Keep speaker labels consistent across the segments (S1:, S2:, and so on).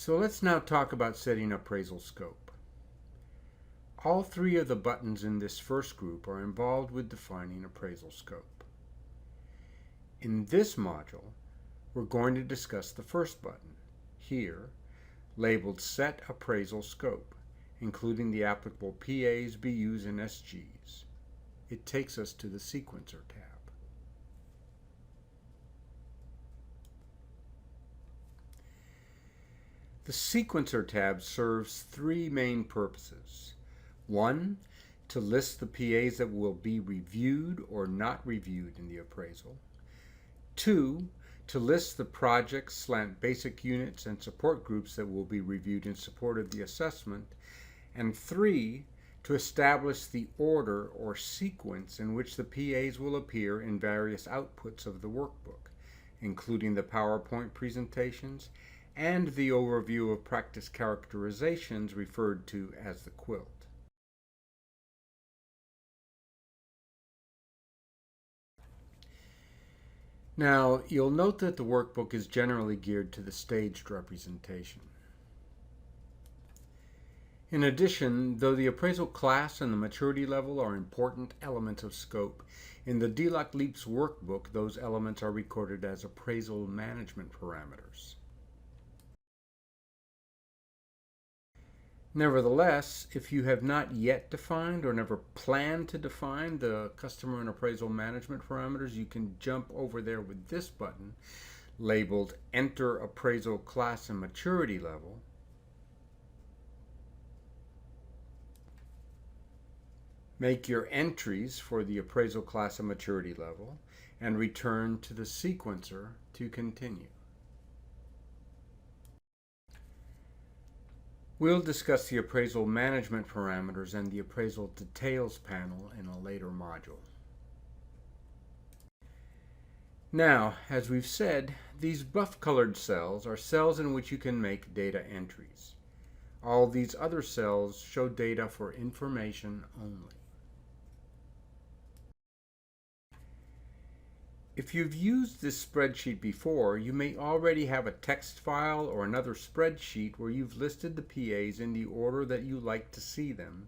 S1: So let's now talk about setting appraisal scope. All three of the buttons in this first group are involved with defining appraisal scope. In this module, we're going to discuss the first button, here, labeled Set Appraisal Scope, including the applicable PAs, BUs, and SGs. It takes us to the Sequencer tab. The Sequencer tab serves three main purposes. One, to list the PAs that will be reviewed or not reviewed in the appraisal. Two, to list the projects, basic units, and support groups that will be reviewed in support of the assessment. And three, to establish the order or sequence in which the PAs will appear in various outputs of the workbook, including the PowerPoint presentations and the overview of practice characterizations referred to as the quilt. Now, you'll note that the workbook is generally geared to the staged representation. In addition, though the appraisal class and the maturity level are important elements of scope, in the DLOCLeAPS workbook, those elements are recorded as appraisal management parameters. Nevertheless, if you have not yet defined or never planned to define the customer and appraisal management parameters, you can jump over there with this button labeled Enter Appraisal Class and Maturity Level. Make your entries for the appraisal class and maturity level and return to the sequencer to continue. We'll discuss the appraisal management parameters and the appraisal details panel in a later module. Now, as we've said, these buff-colored cells are cells in which you can make data entries. All these other cells show data for information only. If you've used this spreadsheet before, you may already have a text file or another spreadsheet where you've listed the PAs in the order that you like to see them,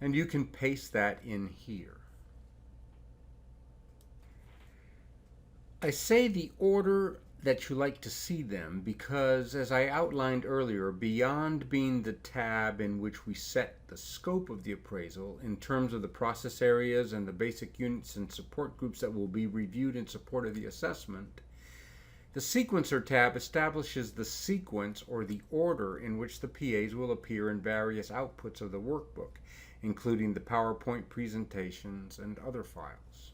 S1: and you can paste that in here. I say the order that you like to see them because, as I outlined earlier, beyond being the tab in which we set the scope of the appraisal in terms of the process areas and the basic units and support groups that will be reviewed in support of the assessment, the Sequencer tab establishes the sequence or the order in which the PAs will appear in various outputs of the workbook, including the PowerPoint presentations and other files.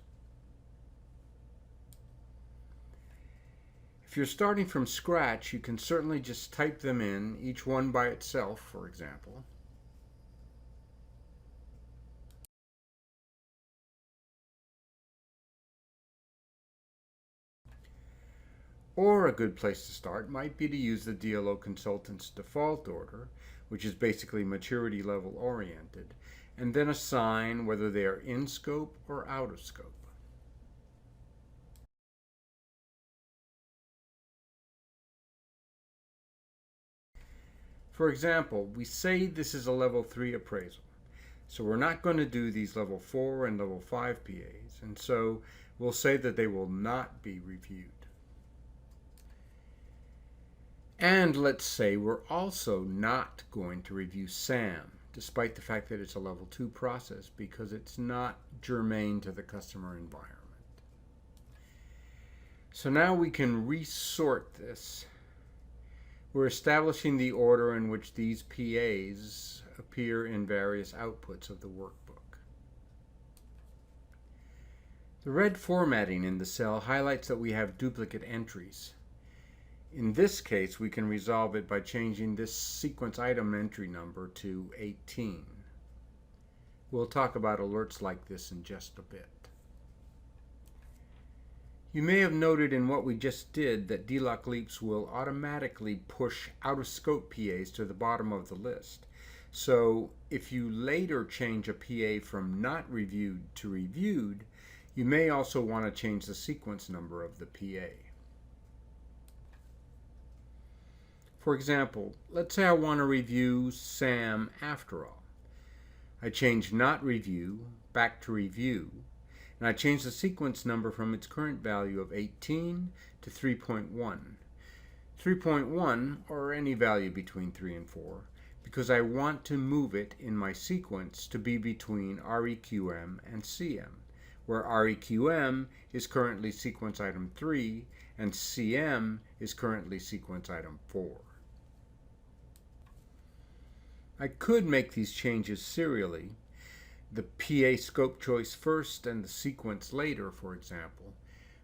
S1: If you're starting from scratch, you can certainly just type them in, each one by itself, for example. Or a good place to start might be to use the DLOConsultants default order, which is basically maturity level oriented, and then assign whether they are in scope or out of scope. For example, we say this is a level 3 appraisal, so we're not going to do these level 4 and level 5 PAs, and so we'll say that they will not be reviewed. And let's say we're also not going to review SAM, despite the fact that it's a level 2 process, because it's not germane to the customer environment. So now we can resort this. We're establishing the order in which these PAs appear in various outputs of the workbook. The red formatting in the cell highlights that we have duplicate entries. In this case, we can resolve it by changing this sequence item entry number to 18. We'll talk about alerts like this in just a bit. You may have noted in what we just did that DLOCLeAPS will automatically push out-of-scope PAs to the bottom of the list. So if you later change a PA from not reviewed to reviewed, you may also want to change the sequence number of the PA. For example, let's say I want to review Sam after all. I change not review back to review, and I change the sequence number from its current value of 18 to 3.1. 3.1, or any value between 3 and 4, because I want to move it in my sequence to be between REQM and CM, where REQM is currently sequence item 3 and CM is currently sequence item 4. I could make these changes serially, the PA scope choice first and the sequence later, for example,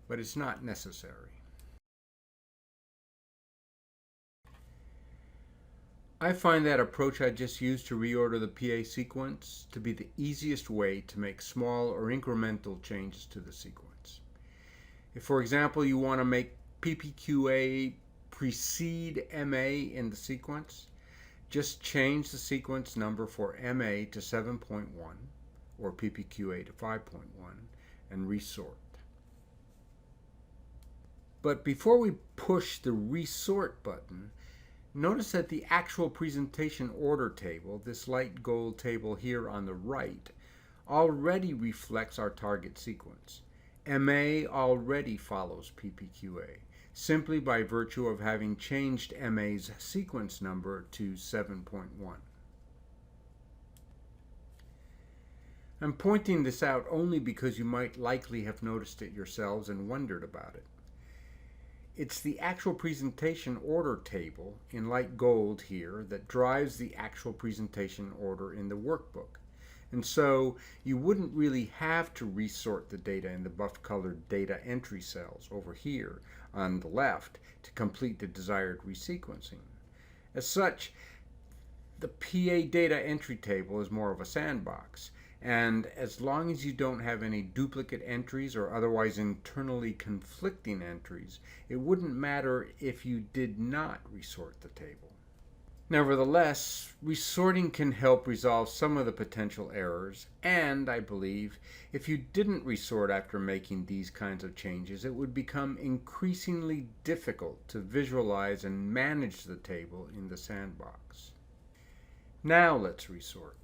S1: but it's not necessary. I find that approach I just used to reorder the PA sequence to be the easiest way to make small or incremental changes to the sequence. If, for example, you want to make PPQA precede MA in the sequence, just change the sequence number for MA to 7.1 or PPQA to 5.1 and resort. But before we push the resort button, notice that the actual presentation order table, this light gold table here on the right, already reflects our target sequence. MA already follows PPQA, simply by virtue of having changed MA's sequence number to 7.1. I'm pointing this out only because you might likely have noticed it yourselves and wondered about it. It's the actual presentation order table in light gold here that drives the actual presentation order in the workbook. And so you wouldn't really have to resort the data in the buff-colored data entry cells over here on the left to complete the desired resequencing. As such, the PA data entry table is more of a sandbox, and as long as you don't have any duplicate entries or otherwise internally conflicting entries, it wouldn't matter if you did not resort the table. Nevertheless, resorting can help resolve some of the potential errors, and I believe if you didn't resort after making these kinds of changes, it would become increasingly difficult to visualize and manage the table in the sandbox. Now let's resort.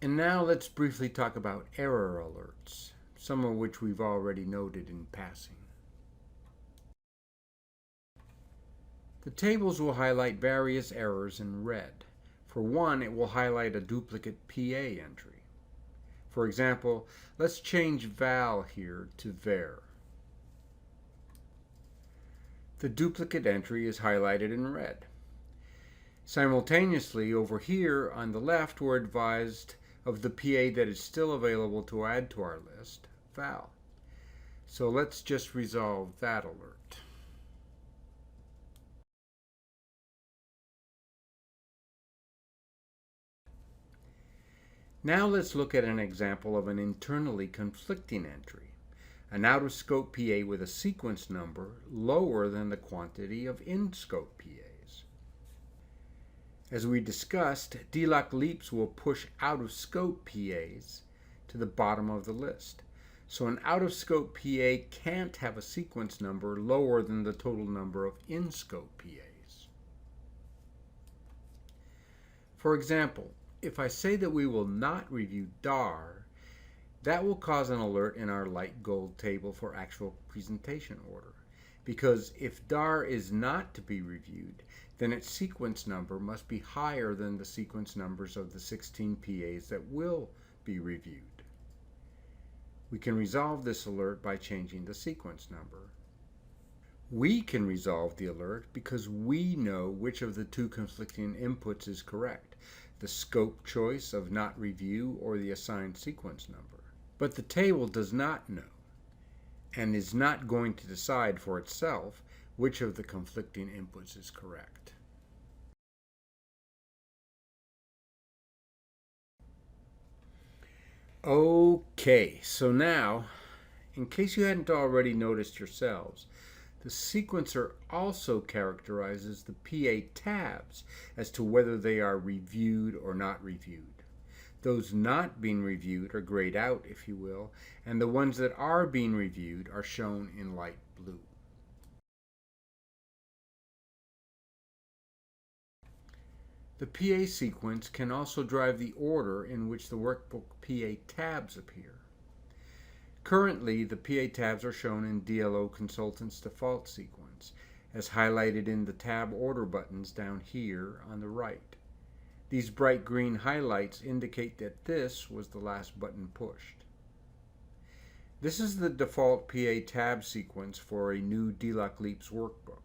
S1: And now let's briefly talk about error alerts, some of which we've already noted in passing. The tables will highlight various errors in red. For one, it will highlight a duplicate PA entry. For example, let's change val here to ver. The duplicate entry is highlighted in red. Simultaneously, over here on the left, we're advised of the PA that is still available to add to our list, val. So let's just resolve that alert. Now let's look at an example of an internally conflicting entry, an out-of-scope PA with a sequence number lower than the quantity of in-scope PAs. As we discussed, DLOCLeAPS will push out-of-scope PAs to the bottom of the list. So an out-of-scope PA can't have a sequence number lower than the total number of in-scope PAs. For example, if I say that we will not review DAR, that will cause an alert in our light gold table for actual presentation order. Because if DAR is not to be reviewed, then its sequence number must be higher than the sequence numbers of the 16 PAs that will be reviewed. We can resolve this alert by changing the sequence number. We can resolve the alert because we know which of the two conflicting inputs is correct, the scope choice of not review or the assigned sequence number. But the table does not know and is not going to decide for itself which of the conflicting inputs is correct. Okay, so now, in case you hadn't already noticed yourselves, the sequencer also characterizes the PA tabs as to whether they are reviewed or not reviewed. Those not being reviewed are grayed out, if you will, and the ones that are being reviewed are shown in light blue. The PA sequence can also drive the order in which the workbook PA tabs appear. Currently, the PA tabs are shown in DLOConsultants default sequence, as highlighted in the tab order buttons down here on the right. These bright green highlights indicate that this was the last button pushed. This is the default PA tab sequence for a new DLOCLeAPS workbook.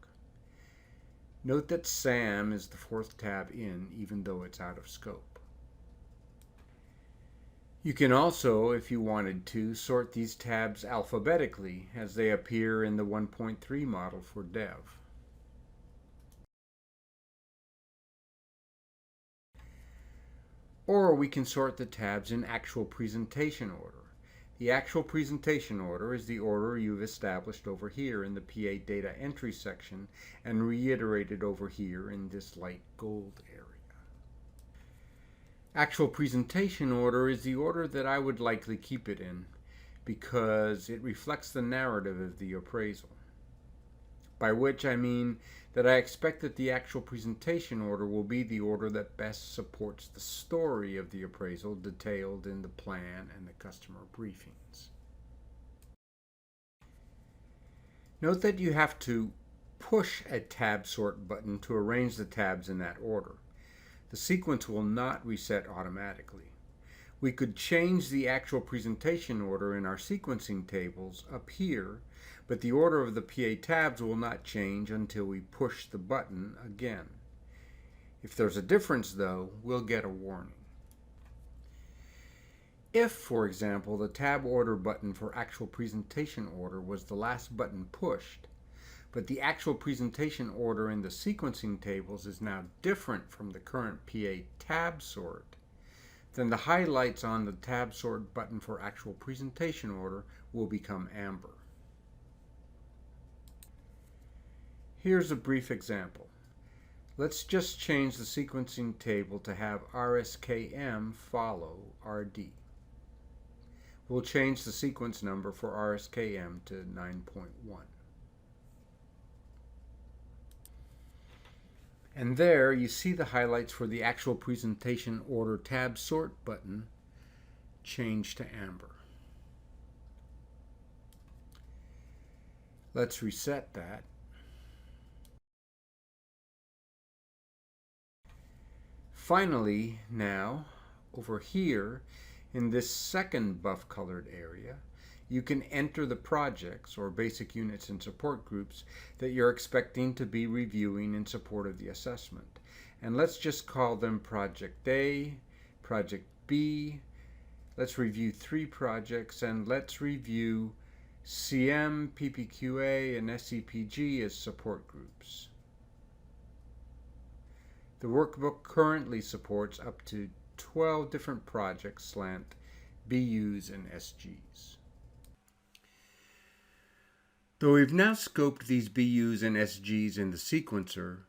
S1: Note that SAM is the fourth tab in, even though it's out of scope. You can also, if you wanted to, sort these tabs alphabetically as they appear in the 1.3 model for Dev. Or we can sort the tabs in actual presentation order. The actual presentation order is the order you've established over here in the PA data entry section and reiterated over here in this light gold area. Actual presentation order is the order that I would likely keep it in because it reflects the narrative of the appraisal. By which I mean that I expect that the actual presentation order will be the order that best supports the story of the appraisal detailed in the plan and the customer briefings. Note that you have to push a tab sort button to arrange the tabs in that order. The sequence will not reset automatically. We could change the actual presentation order in our sequencing tables up here, but the order of the PA tabs will not change until we push the button again. If there's a difference, though, we'll get a warning. If, for example, the tab order button for actual presentation order was the last button pushed, but the actual presentation order in the sequencing tables is now different from the current PA tab sort, then the highlights on the tab sort button for actual presentation order will become amber. Here's a brief example. Let's just change the sequencing table to have RSKM follow RD. We'll change the sequence number for RSKM to 9.1. And there you see the highlights for the actual presentation order tab sort button change to amber. Let's reset that. Finally, now, over here, in this second buff colored area, you can enter the projects or basic units and support groups that you're expecting to be reviewing in support of the assessment. And let's just call them Project A, Project B. Let's review 3 projects, and let's review CM, PPQA, and SCPG as support groups. The workbook currently supports up to 12 different projects slant BUs and SGs. Though we've now scoped these BUs and SGs in the sequencer,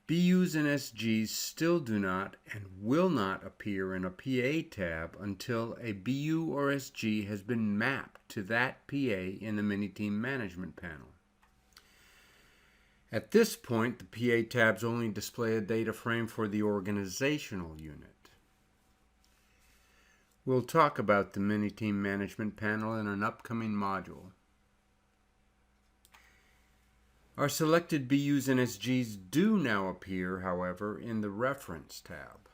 S1: BUs and SGs still do not and will not appear in a PA tab until a BU or SG has been mapped to that PA in the Mini-Team Management panel. At this point, the PA tabs only display a data frame for the organizational unit. We'll talk about the Mini-Team Management panel in an upcoming module. Our selected BUs and SGs do now appear, however, in the Reference tab.